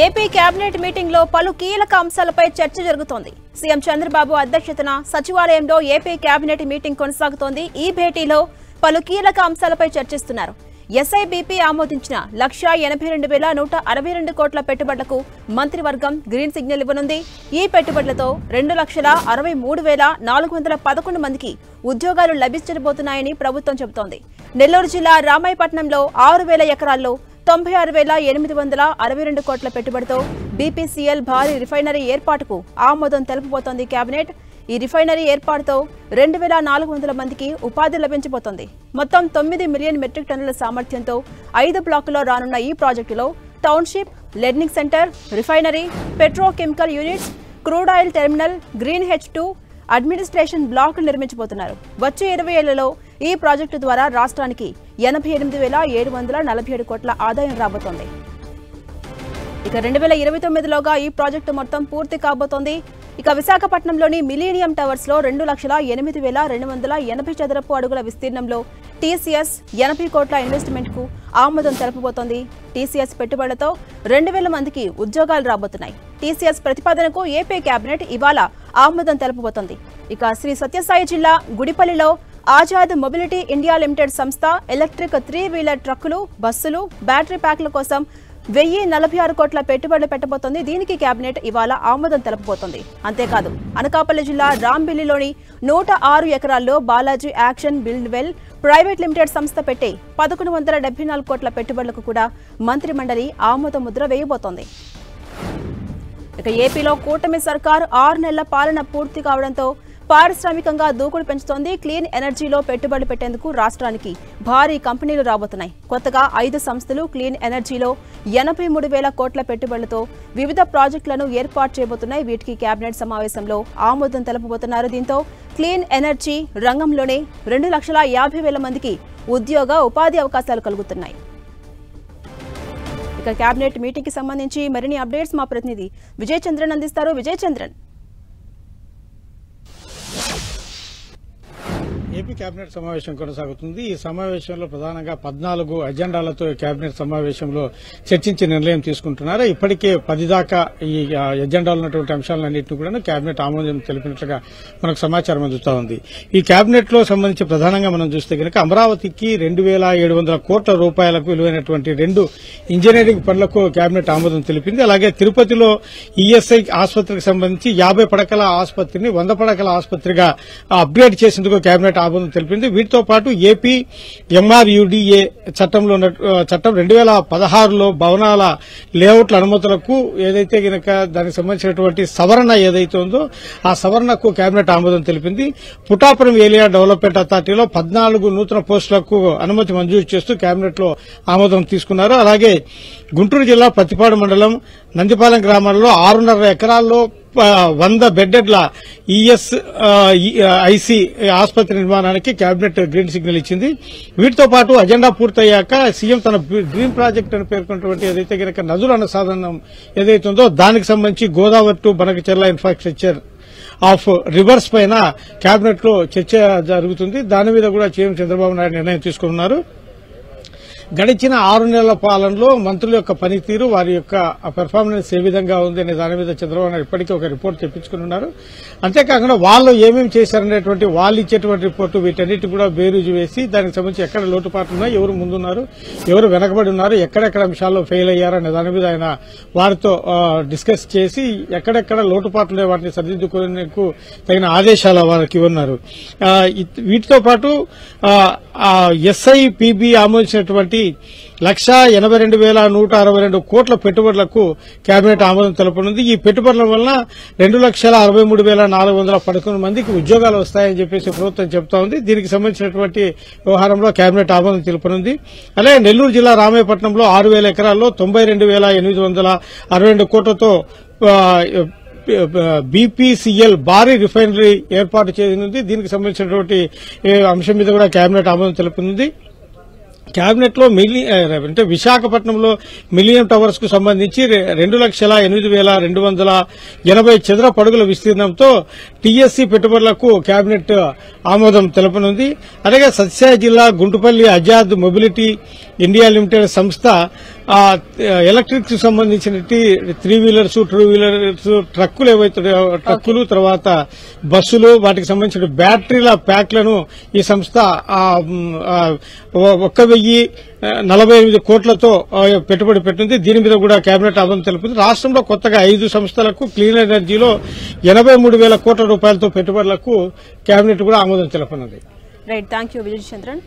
AP cabinet meeting లో పలు కీలక అంశాలపై చర్చ జరుగుతోంది. సీఎం చంద్రబాబు అధ్యక్షతన సచివాలయంలో ఏపీ కేబినెట్ మీటింగ్ కొనసాగుతోంది. ఈ భేటీలో పలు కీలక అంశాలపై చర్చిస్తున్నారు. ఎస్ఐబిపి ఆమోదించిన 1,82,162 కోట్ల పెట్టుబడులకు మంత్రివర్గం గ్రీన్ సిగ్నల్ ఇవ్వనుంది. ఈ పెట్టుబడులతో 2,63,411 మందికి ఉద్యోగాలు లభించబోతున్నాయని ప్రభుత్వం చెబుతోంది. నెల్లూరు జిల్లా రామాయపట్నంలో 6,000 ఎకరాల్లో 96,862 కోట్ల పెట్టుబడితో బీపీసీఎల్ భారీ రిఫైనరీ ఏర్పాటుకు ఆమోదం తెలుపబోతోంది కేబినెట్. ఈ రిఫైనరీ ఏర్పాటుతో 2,400 మందికి ఉపాధి లభించబోతోంది. మొత్తం 9 మిలియన్ మెట్రిక్ టన్నుల సామర్థ్యంతో 5 బ్లాకుల్లో రానున్న ఈ ప్రాజెక్టులో township, learning centre, refinery, petrochemical units, crude oil terminal, green H2 administration బ్లాకులు నిర్మించబోతున్నారు. వచ్చే 20 ఏళ్లలో ఈ ప్రాజెక్టు ద్వారా రాష్ట్రానికి 88,747 కోట్ల ఆదాయం రాబోతోంది. ఇక 2029లోగా ఈ ప్రాజెక్టు మొత్తం పూర్తి కాబోతోంది. ఇక విశాఖపట్నంలోని మిలీనియం టవర్స్ లో 2,08,280 చదరపు అడుగుల విస్తీర్ణంలో టీసీఎస్ 80 కోట్ల ఇన్వెస్ట్మెంట్ కు ఆమోదం తెలుపబోతోంది. టీసీఎస్ పెట్టుబడులతో 2,000 మందికి ఉద్యోగాలు రాబోతున్నాయి. టీసీఎస్ ప్రతిపాదనకు ఏపీ కేబినెట్ ఇవాళ ఆమోదం తెలుపబోతోంది. ఇక శ్రీ సత్యసాయి జిల్లా గుడిపల్లిలో ఆజాద్ మొబిలిటీ ఇండియా లిమిటెడ్ సంస్థ ఎలక్ట్రిక్ 3 వీలర్ ట్రక్కులు, బస్సులు, బ్యాటరీ ప్యాక్ల కోసం 1,046 కోట్ల పెట్టుబడులు పెట్టబోతోంది. దీనికి కేబినెట్ ఇవాళ ఆమోదం తెలుపబోతోంది. అంతేకాదు అనకాపల్లి జిల్లా రాంబిల్లిలోని 106 ఎకరాల్లో Balaji action build well private limited సంస్థ పెట్టే 1,174 కోట్ల పెట్టుబడులకు కూడా మంత్రిమండలి ఆమోద ముద్ర వేయబోతోంది. ఇక ఏపీలో కూటమి సర్కారు 6 నెలల పాలన పూర్తి కావడంతో పారిశ్రామికంగా దూకుడు పెంచుతోంది. క్లీన్ ఎనర్జీలో పెట్టుబడులు పెట్టేందుకు రాష్ట్రానికి భారీ కంపెనీలు రాబోతున్నాయి. కొత్తగా 5 సంస్థలు క్లీన్ ఎనర్జీలో 83,000 కోట్ల పెట్టుబడులతో వివిధ ప్రాజెక్టులను ఏర్పాటు చేయబోతున్నాయి. వీటికి కేబినెట్ సమావేశంలో ఆమోదం తెలుపబోతున్నారు. దీంతో క్లీన్ ఎనర్జీ రంగంలోనే 2,50,000 మందికి ఉపాధి అవకాశాలు కలుగుతున్నాయి. ఇక కేబినెట్ మీటింగ్ కి సంబంధించి మరిన్ని అప్డేట్స్ మా ప్రతినిధి విజయ్ చంద్రన్ అందిస్తారు. విజయ్ చంద్రన్. ఏపీ కేబినెట్ సమావేశం కొనసాగుతుంది. ఈ సమావేశంలో ప్రధానంగా 14 అజెండాలతో కేబినెట్ సమావేశంలో చర్చించి నిర్ణయం తీసుకుంటున్నారు. ఇప్పటికే 10 దాకా ఈ అజెండాలో ఉన్నటువంటి అంశాలన్నింటినీ కూడా కేబినెట్ ఆమోదం తెలిపినట్లుగా మనకు సమాచారం అందుతా ఉంది. ఈ కేబినెట్ లో సంబంధించి ప్రధానంగా మనం చూస్తే కనుక అమరావతికి 2,700 కోట్ల రూపాయలకు విలువైనటువంటి 2 ఇంజనీరింగ్ పనులకు కేబినెట్ ఆమోదం తెలిపింది. అలాగే తిరుపతిలో ఈఎస్ఐ ఆసుపత్రికి సంబంధించి 50 పడకల ఆసుపత్రిని 100 పడకల ఆసుపత్రిగా అప్గ్రేడ్ చేసేందుకు కేబినెట్ ఆమోదం తెలిపింది. వీటితో పాటు ఏపీ ఎంఆర్యుడిఏ చట్టం 2016లో భవనాల లేఅవుట్ల అనుమతులకు ఏదైతే గనక దానికి సంబంధించినటువంటి సవరణ ఏదైతే ఉందో ఆ సవరణకు కేబినెట్ ఆమోదం తెలిపింది. పుటాపురం ఏరియా డెవలప్మెంట్ అథారిటీలో 14 నూతన పోస్టులకు అనుమతి మంజూరు చేస్తూ కేబినెట్ లో ఆమోదం తీసుకున్నారు. అలాగే గుంటూరు జిల్లా పత్తిపాడు మండలం నందిపాలెం గ్రామాల్లో 6.5 ఎకరాల్లో 100 బెడ్డెడ్ల ఈఎస్ఐసి ఆసుపత్రి నిర్మాణానికి కేబినెట్ గ్రీన్ సిగ్నల్ ఇచ్చింది. వీటితో పాటు అజెండా పూర్తయ్యాక సీఎం తన డ్రీమ్ ప్రాజెక్ట్ అని పేర్కొన్నటువంటి ఏదైతే కనుక నదుల అనుసంధానం ఏదైతే ఉందో దానికి సంబంధించి Godavari to Banakacherla infrastructure of reverse పైన కేబినెట్ లో చర్చ జరుగుతుంది. దాని మీద కూడా సీఎం చంద్రబాబు నాయుడు నిర్ణయం తీసుకున్నారు. గడిచిన 6 నెలల పాలనలో మంత్రుల యొక్క పనితీరు, వారి యొక్క పెర్ఫార్మెన్స్ ఏ విధంగా ఉంది అనే దాని మీద చంద్రబాబు నాయుడు ఇప్పటికీ ఒక రిపోర్ట్ తెప్పించుకుని ఉన్నారు. అంతేకాకుండా వాళ్ళు ఏమేమి చేశారనేటువంటి వాళ్ళు ఇచ్చేటువంటి రిపోర్టు వీటన్నిటి కూడా బేరుజు వేసి దానికి సంబంధించి ఎక్కడ లోటుపాట్లు ఉన్నాయి, ఎవరు ముందున్నారు, ఎవరు వెనకబడి ఉన్నారు, ఎక్కడెక్కడ అంశాల్లో ఫెయిల్ అయ్యారు అనే దాని మీద ఆయన వారితో డిస్కస్ చేసి ఎక్కడెక్కడ లోటుపాట్లు ఉన్నాయి వాటిని సరిదిద్దుకునేందుకు తగిన ఆదేశాలు వారికి ఇవ్వన్నారు. వీటితో పాటు ఎస్ఐపిబి ఆమోదించినటువంటి 1,82,162 కోట్ల పెట్టుబడులకు కేబినెట్ ఆమోదం తెలపనుంది. ఈ పెట్టుబడుల వల్ల 2,63,411 మందికి ఉద్యోగాలు వస్తాయని చెప్పేసి ప్రభుత్వం చెబుతా ఉంది. దీనికి సంబంధించినటువంటి వ్యవహారంలో కేబినెట్ ఆమోదం తెలుపనుంది. అలాగే నెల్లూరు జిల్లా రామాయపట్నంలో 6,000 ఎకరాల్లో 92,862 కోట్లతో బీపీసీఎల్ భారీ రిఫైనరీ ఏర్పాటు చేయనుంది. దీనికి సంబంధించినటువంటి అంశం మీద కూడా కేబినెట్ ఆమోదం తెలుపుతుంది. కేబినెట్ లో అంటే విశాఖపట్నంలో మిలినియం టవర్స్ కు సంబంధించి 2,08,280 చదరపు అడుగుల విస్తీర్ణంతో టీఎస్సీ పెట్టుబడులకు కేబినెట్ ఆమోదం తెలపనుంది. అలాగే సత్యసాయి జిల్లా Guntupalli Azad mobility India limited సంస్థ ఎలక్ట్రిక్ కి సంబంధించిన 3 వీలర్స్ 2 వీలర్స్ ట్రక్కులు ఏవైతే ట్రక్కులు తర్వాత బస్సులు వాటికి సంబంధించిన బ్యాటరీల ప్యాక్లను ఈ సంస్థ 1,048 కోట్లతో పెట్టుబడి పెట్టింది. దీని మీద కూడా కేబినెట్ ఆమోదం తెలిపింది. రాష్ట్రంలో కొత్తగా 5 సంస్థలకు క్లీన్ ఎనర్జీలో 83,000 కోట్ల రూపాయలతో పెట్టుబడులకు కేబినెట్ కూడా ఆమోదం తెలుపనుంది. Right, thank you Vijay Chandran.